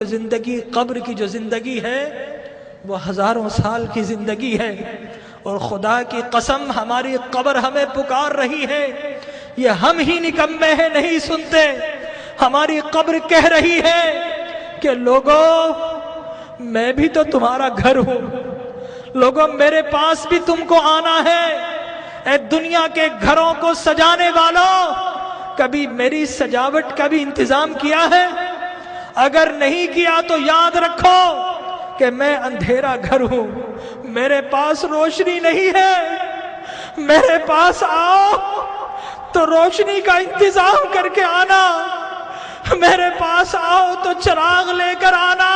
زندگی قبر کی جو زندگی ہے وہ ہزاروں سال کی زندگی ہے، اور خدا کی قسم ہماری قبر ہمیں پکار رہی ہے۔ یہ ہم ہی نکمے ہیں نہیں سنتے، ہماری قبر کہہ رہی ہے کہ لوگوں میں بھی تو تمہارا گھر ہوں، لوگوں میرے پاس بھی تم کو آنا ہے۔ اے دنیا کے گھروں کو سجانے والوں، کبھی میری سجاوٹ کا بھی انتظام کیا ہے؟ اگر نہیں کیا تو یاد رکھو کہ میں اندھیرا گھر ہوں، میرے پاس روشنی نہیں ہے۔ میرے پاس آؤ تو روشنی کا انتظام کر کے آنا، میرے پاس آؤ تو چراغ لے کر آنا۔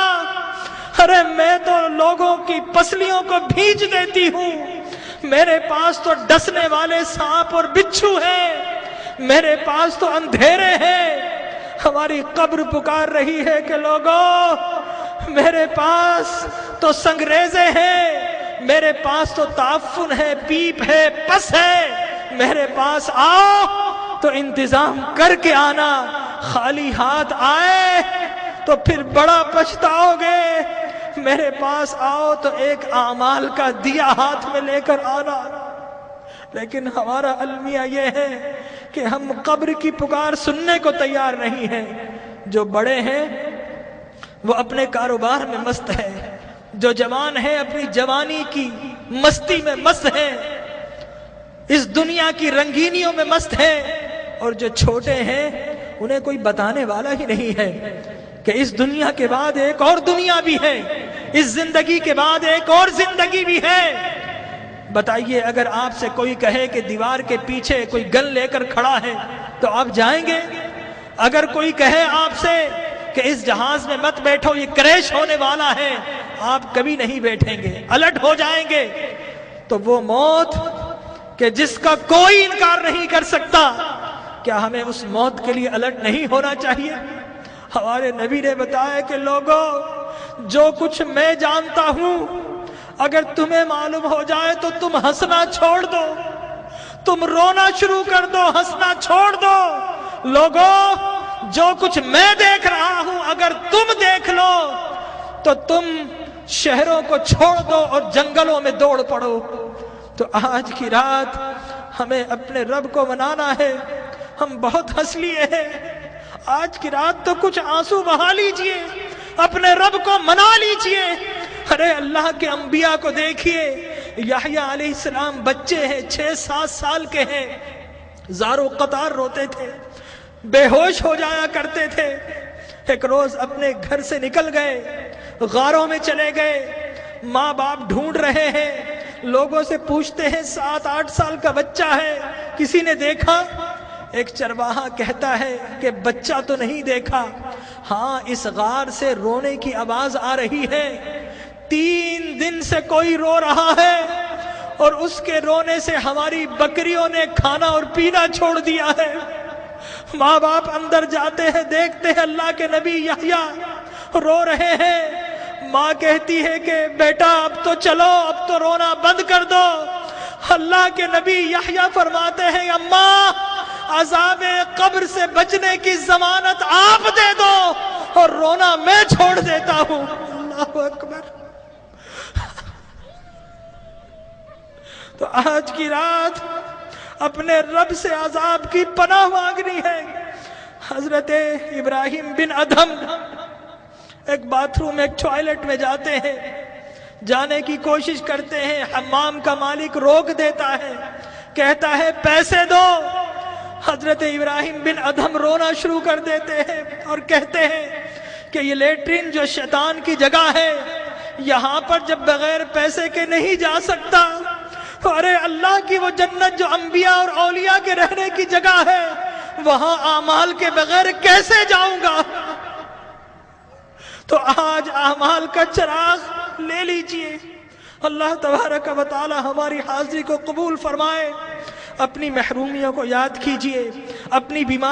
ارے میں تو لوگوں کی پسلیوں کو بھیج دیتی ہوں، میرے پاس تو ڈسنے والے سانپ اور بچھو ہیں، میرے پاس تو اندھیرے ہیں۔ ہماری قبر پکار رہی ہے کہ لوگوں میرے پاس تو سنگریزے ہیں، میرے پاس تو تعفن ہے، پیپ ہے، پس ہے، میرے پاس آؤ تو انتظام کر کے آنا۔ خالی ہاتھ آئے تو پھر بڑا پچھتاؤ گے، میرے پاس آؤ تو ایک اعمال کا دیا ہاتھ میں لے کر آنا۔ لیکن ہمارا المیہ یہ ہے کہ ہم قبر کی پکار سننے کو تیار نہیں ہیں۔ جو بڑے ہیں وہ اپنے کاروبار میں مست ہے، جو جوان ہے اپنی جوانی کی مستی میں مست ہے، اس دنیا کی رنگینیوں میں مست ہے، اور جو چھوٹے ہیں انہیں کوئی بتانے والا ہی نہیں ہے کہ اس دنیا کے بعد ایک اور دنیا بھی ہے، اس زندگی کے بعد ایک اور زندگی بھی ہے۔ بتائیے اگر آپ سے کوئی کہے کہ دیوار کے پیچھے کوئی گن لے کر کھڑا ہے تو آپ جائیں گے؟ اگر کوئی کہے آپ سے کہ اس جہاز میں مت بیٹھو یہ کریش ہونے والا ہے، آپ کبھی نہیں بیٹھیں گے، الٹ ہو جائیں گے۔ تو وہ موت کہ جس کا کوئی انکار نہیں کر سکتا، کیا ہمیں اس موت کے لیے الٹ نہیں ہونا چاہیے؟ ہمارے نبی نے بتایا کہ لوگوں جو کچھ میں جانتا ہوں اگر تمہیں معلوم ہو جائے تو تم ہنسنا چھوڑ دو، تم رونا شروع کر دو، ہنسنا چھوڑ دو۔ لوگوں جو کچھ میں دیکھ رہا ہوں اگر تم دیکھ لو تو تم شہروں کو چھوڑ دو اور جنگلوں میں دوڑ پڑو۔ تو آج کی رات ہمیں اپنے رب کو منانا ہے۔ ہم بہت ہنس لیے ہیں، آج کی رات تو کچھ آنسو بہا لیجئے، اپنے رب کو منا لیجئے۔ ارے اللہ کے انبیاء کو دیکھیے، یحییٰ علیہ السلام بچے ہیں، 6-7 سال کے ہیں، زار و قطار روتے تھے، بے ہوش ہو جایا کرتے تھے۔ ایک روز اپنے گھر سے نکل گئے، غاروں میں چلے گئے، ماں باپ ڈھونڈ رہے ہیں، لوگوں سے پوچھتے ہیں 7-8 سال کا بچہ ہے، کسی نے دیکھا؟ ایک چرواہا کہتا ہے کہ بچہ تو نہیں دیکھا، ہاں اس غار سے رونے کی آواز آ رہی ہے، 3 دن سے کوئی رو رہا ہے، اور اس کے رونے سے ہماری بکریوں نے کھانا اور پینا چھوڑ دیا ہے۔ ماں باپ اندر جاتے ہیں، دیکھتے ہیں اللہ کے نبی یحییٰ رو رہے ہیں۔ ماں کہتی ہے کہ بیٹا اب تو چلو، اب تو رونا بند کر دو۔ اللہ کے نبی یحییٰ فرماتے ہیں اماں عذاب قبر سے بچنے کی ضمانت آپ دے دو اور رونا میں چھوڑ دیتا ہوں۔ اللہ اکبر۔ تو آج کی رات اپنے رب سے عذاب کی پناہ مانگنی ہے۔ حضرت ابراہیم بن ادھم ایک باتھ روم، ایک ٹوائلٹ میں جاتے ہیں، جانے کی کوشش کرتے ہیں، حمام کا مالک روک دیتا ہے، کہتا ہے پیسے دو۔ حضرت ابراہیم بن ادھم رونا شروع کر دیتے ہیں اور کہتے ہیں کہ یہ لیٹرین جو شیطان کی جگہ ہے، یہاں پر جب بغیر پیسے کے نہیں جا سکتا، ارے اللہ کی وہ جنت جو انبیاء اور اولیاء کے رہنے کی جگہ ہے، وہاں اعمال کے بغیر کیسے جاؤں گا؟ تو آج اعمال کا چراغ لے لیجئے۔ اللہ تبارک و تعالی ہماری حاضری کو قبول فرمائے۔ اپنی محرومیوں کو یاد کیجئے، اپنی بیماری